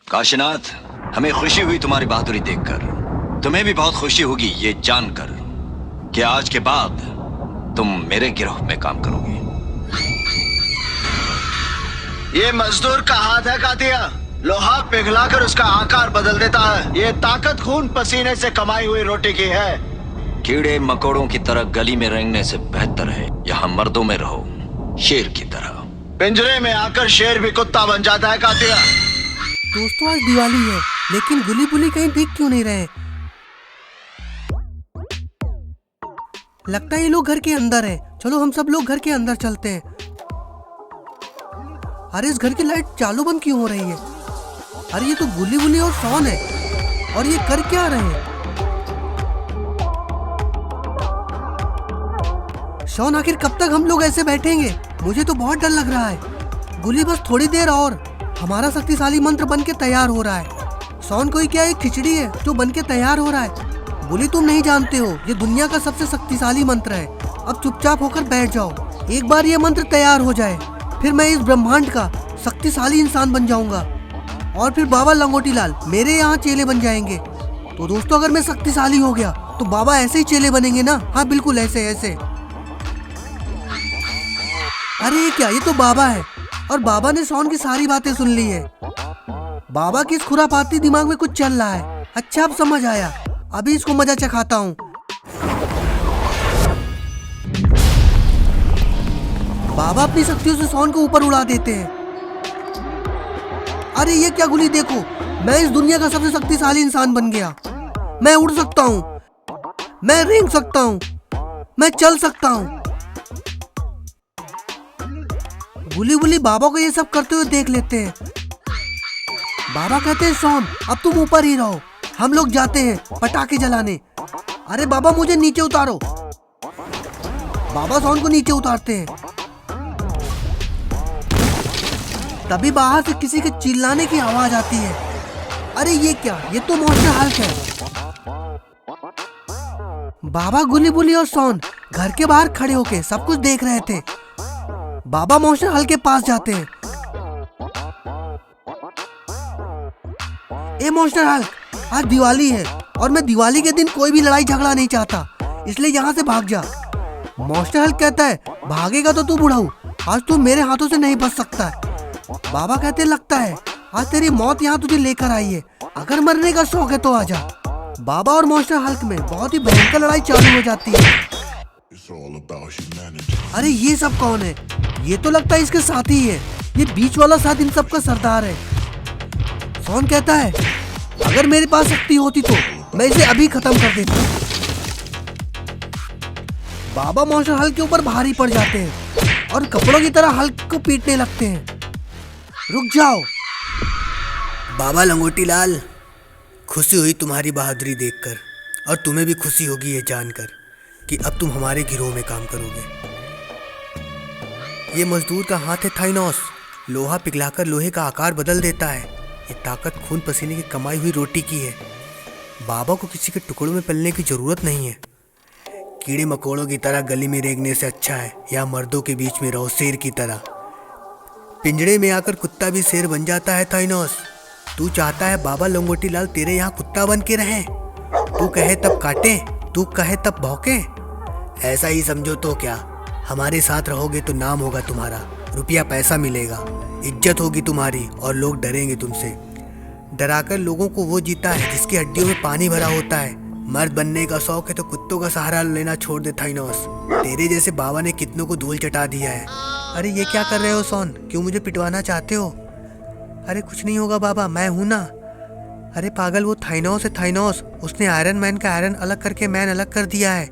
काशीनाथ, हमें खुशी हुई तुम्हारी बहादुरी देखकर। तुम्हें भी बहुत खुशी होगी ये जानकर कि आज के बाद तुम मेरे गिरोह में काम करोगे। ये मजदूर का हाथ है कातिया, लोहा पिघलाकर उसका आकार बदल देता है। ये ताकत खून पसीने से कमाई हुई रोटी की है। कीड़े मकोड़ों की तरह गली में रेंगने से बेहतर है यहाँ मर्दों में रहो, शेर की तरह। पिंजरे में आकर शेर भी कुत्ता बन जाता है कातिया। दोस्तों, आज दिवाली है लेकिन गुली बुली कहीं दिख क्यों नहीं रहे? लगता है ये लोग घर के अंदर है। चलो हम सब लोग घर के अंदर चलते हैं। अरे इस घर की लाइट चालू बंद क्यों हो रही है? अरे ये तो गुली बुली और शॉन है, और ये कर क्या रहे हैं? शॉन, आखिर कब तक हम लोग ऐसे बैठेंगे? मुझे तो बहुत डर लग रहा है। गुली, बस थोड़ी देर और, हमारा शक्तिशाली मंत्र बन के तैयार हो रहा है। शॉन, कोई क्या एक खिचड़ी है जो बन के तैयार हो रहा है? गुली, तुम नहीं जानते हो ये दुनिया का सबसे शक्तिशाली मंत्र है। अब चुपचाप होकर बैठ जाओ। एक बार ये मंत्र तैयार हो जाए फिर मैं इस ब्रह्मांड का शक्तिशाली इंसान बन जाऊंगा और फिर बाबा लंगोटी लाल मेरे यहाँ चेले बन जाएंगे। तो दोस्तों, अगर मैं शक्तिशाली हो गया तो बाबा ऐसे ही चेले बनेंगे ना? हाँ बिल्कुल ऐसे ऐसे। अरे ये क्या, ये तो बाबा है और बाबा ने शॉन की सारी बातें सुन ली है। बाबा की इस खुरापाती दिमाग में कुछ चल रहा है। अच्छा, अब समझ आया। अभी इसको मजा चखाता हूँ। बाबा अपनी शक्तियों से शॉन को ऊपर उड़ा देते हैं। अरे ये क्या गुली, देखो मैं इस दुनिया का सबसे शक्तिशाली इंसान बन गया। मैं उड़ सकता हूँ, मैं रेंग सकता हूँ, मैं चल सकता हूँ। गुली गुली बाबा को ये सब करते हुए देख लेते हैं। बाबा कहते हैं शॉन अब तुम ऊपर ही रहो, हम लोग जाते हैं पटाखे जलाने। अरे बाबा मुझे नीचे उतारो। बाबा शॉन को नीचे उतारते हैं। तभी बाहर से किसी के चिल्लाने की आवाज आती है। अरे ये क्या, ये तो मॉन्स्टर हल्क है। बाबा, गुली बुली और शॉन घर के बाहर खड़े होके सब कुछ देख रहे थे। बाबा मॉन्स्टर हल्क के पास जाते हैं। ए मॉन्स्टर हल्क, आज दिवाली है और मैं दिवाली के दिन कोई भी लड़ाई झगड़ा नहीं चाहता, इसलिए यहाँ से भाग जा। मॉन्स्टर हल्क कहता है भागेगा तो तू बुढ़ाऊ, आज तू मेरे हाथों से नहीं बच सकता है। बाबा कहते लगता है आज तेरी मौत यहाँ तुझे लेकर आई है, अगर मरने का शौक है तो आजा। बाबा और मॉन्स्टर हल्क में बहुत ही भयंकर लड़ाई चालू हो जाती है। अरे ये सब कौन है? ये तो लगता है इसके साथी है। ये बीच वाला साथ इन सब का सरदार है। शॉन कहता है अगर मेरे पास शक्ति होती तो मैं इसे अभी खत्म कर देता। बाबा मॉन्स्टर हल्क के ऊपर भारी पड़ जाते हैं और कपड़ों की तरह हल्क को पीटने लगते हैं। रुक जाओ। बाबा लंगोटी लाल, खुशी हुई तुम्हारी बहादुरी देखकर, और तुम्हें भी खुशी होगी ये जानकर कि अब तुम हमारे गिरोह में काम करोगे। ये मजदूर का हाथ है थाइनोस, लोहा पिघलाकर लोहे का आकार बदल देता है। ये ताकत खून पसीने की कमाई हुई रोटी की है। बाबा को किसी के टुकड़ों में पलने की जरूरत नहीं है। कीड़े मकोड़ों की तरह गली में रेंगने से अच्छा है या मर्दों के बीच में रहो शेर की तरह। पिंजड़े में आकर कुत्ता भी शेर बन जाता है थाइनोस। तू चाहता है बाबा लंगोटी लाल तेरे यहाँ कुत्ता बन के रहे? तू कहे तब काटे, तू कहे तब भौंके। ऐसा ही समझो तो क्या, हमारे साथ रहोगे तो नाम होगा तुम्हारा, रुपया पैसा मिलेगा, इज्जत होगी तुम्हारी और लोग डरेंगे तुमसे। डराकर लोगों को वो जीता है जिसकी हड्डियों में पानी भरा होता है। मर्द बनने का शौक है तो कुत्तों का सहारा लेना छोड़ दे थाइनोस। तेरे जैसे बाबा ने कितनों को धूल चटा दिया है। अरे ये क्या कर रहे हो शॉन, क्यों मुझे पिटवाना चाहते हो? अरे कुछ नहीं होगा बाबा, मैं हूं ना। अरे पागल, वो थाइनोस है थाइनोस, उसने आयरन मैन का आयरन अलग करके मैन अलग कर दिया है।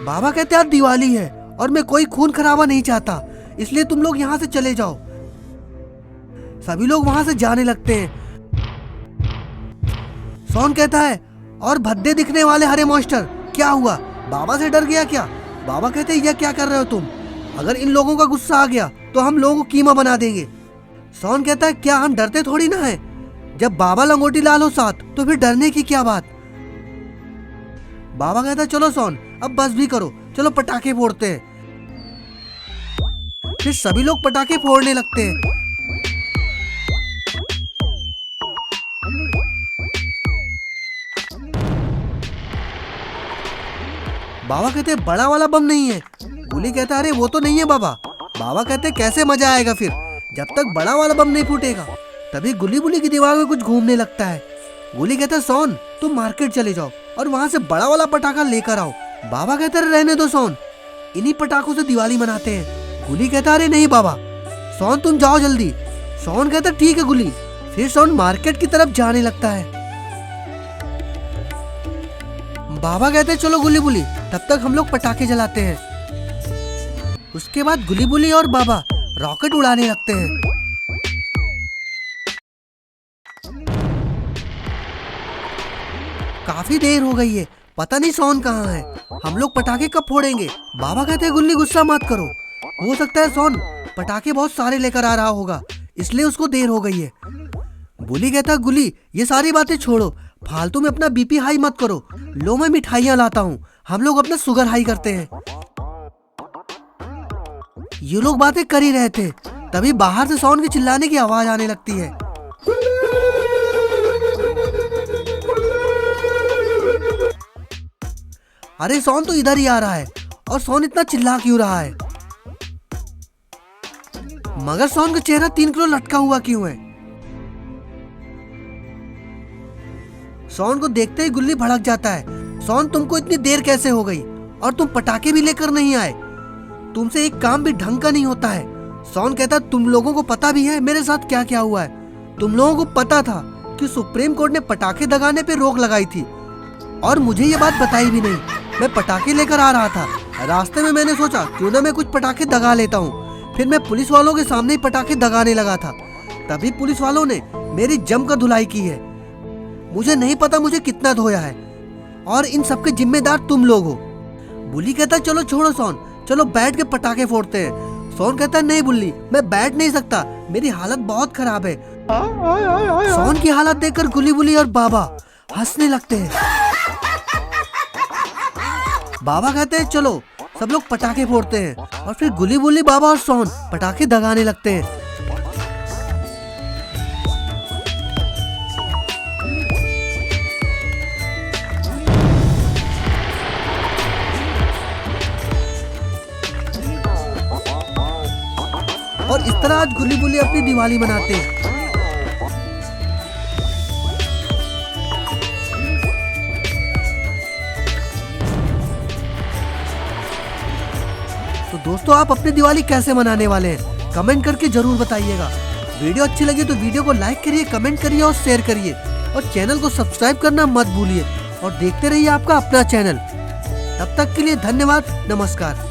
बाबा कहते आज दिवाली है और मैं कोई खून खराबा नहीं चाहता, इसलिए तुम लोग यहाँ से चले जाओ। सभी लोग वहां से जाने लगते हैं। शॉन कहता है और भद्दे दिखने वाले हरे मॉन्स्टर, क्या हुआ, बाबा से डर गया क्या? बाबा कहते हैं यह क्या कर रहे हो तुम? अगर इन लोगों का गुस्सा आ गया तो हम लोगों को कीमा बना देंगे। शॉन कहता है क्या हम डरते थोड़ी ना है, जब बाबा लंगोटी लाल हो साथ तो फिर डरने की क्या बात। बाबा कहता है चलो शॉन अब बस भी करो, चलो पटाखे फोड़ते हैं। फिर सभी लोग पटाखे फोड़ने लगते हैं। बाबा कहते बड़ा वाला बम नहीं है। गुली कहता अरे वो तो नहीं है बाबा। बाबा कहते कैसे मजा आएगा फिर जब तक बड़ा वाला बम नहीं फूटेगा। तभी गुली बुली की दिमाग में कुछ घूमने लगता है। गुली कहता सोन तुम मार्केट चले जाओ और वहाँ से बड़ा वाला पटाखा लेकर आओ। बाबा कहते रहने दो सोन, इन्हीं पटाखों से दिवाली मनाते हैं। गुली कहता अरे नहीं बाबा, सोन तुम जाओ जल्दी। सोन कहता ठीक है गुली। फिर सोन मार्केट की तरफ जाने लगता है। बाबा कहते चलो गुली बुली, तब तक हम लोग पटाखे जलाते हैं। उसके बाद गुली बुली और बाबा रॉकेट उड़ाने लगते हैं। काफी देर हो गई है, पता नहीं सोन कहाँ है। हम लोग पटाखे कब फोड़ेंगे? बाबा कहते हैं गुल्ली गुस्सा मत करो, हो सकता है सोन पटाखे बहुत सारे लेकर आ रहा होगा, इसलिए उसको देर हो गई है। गुली कहता है गुली ये सारी बातें छोड़ो, फालतू में अपना बीपी हाई मत करो। लो मैं मिठाइयाँ लाता हूँ, हम लोग अपना शुगर हाई करते हैं। ये लोग बातें कर ही रहे थे, तभी बाहर से सोन के चिल्लाने की आवाज आने लगती है। अरे सोन तो इधर ही आ रहा है, और सोन इतना चिल्ला क्यों रहा है? मगर सोन का चेहरा 3 किलो लटका हुआ क्यों है? सोन को देखते ही गुल्ली भड़क जाता है। सोन तुमको इतनी देर कैसे हो गई और तुम पटाखे भी लेकर नहीं आए? तुमसे एक काम भी ढंग का नहीं होता है। सोन कहता तुम लोगों को पता भी है मेरे साथ क्या क्या हुआ है। तुम लोगों को पता था कि सुप्रीम कोर्ट ने पटाखे दगाने पे रोक लगाई थी और मुझे ये बात बताई भी नहीं। मैं पटाखे लेकर आ रहा था, रास्ते में मैंने सोचा क्यों ना मैं कुछ पटाखे दगा लेता हूँ। फिर मैं पुलिस वालों के सामने ही पटाखे दगाने लगा था, तभी पुलिस वालों ने मेरी जमकर धुलाई की है। मुझे नहीं पता मुझे कितना धोया है, और इन सबके जिम्मेदार तुम लोग हो। बुली कहता चलो छोड़ो सोन, चलो बैठ के पटाखे फोड़ते हैं। सोन कहता नहीं बुल्ली मैं बैठ नहीं सकता, मेरी हालत बहुत खराब है। सोन की हालत देखकर गुली बुली और बाबा हंसने लगते हैं। बाबा कहते हैं चलो सब लोग पटाखे फोड़ते हैं, और फिर गुली बुली बाबा और सोन पटाखे दगाने लगते हैं। और इस तरह आज गुली बुली अपनी दिवाली मनाते हैं। तो दोस्तों आप अपनी दिवाली कैसे मनाने वाले हैं कमेंट करके जरूर बताइएगा। वीडियो अच्छी लगी तो वीडियो को लाइक करिए, कमेंट करिए और शेयर करिए, और चैनल को सब्सक्राइब करना मत भूलिए, और देखते रहिए आपका अपना चैनल। तब तक के लिए धन्यवाद, नमस्कार।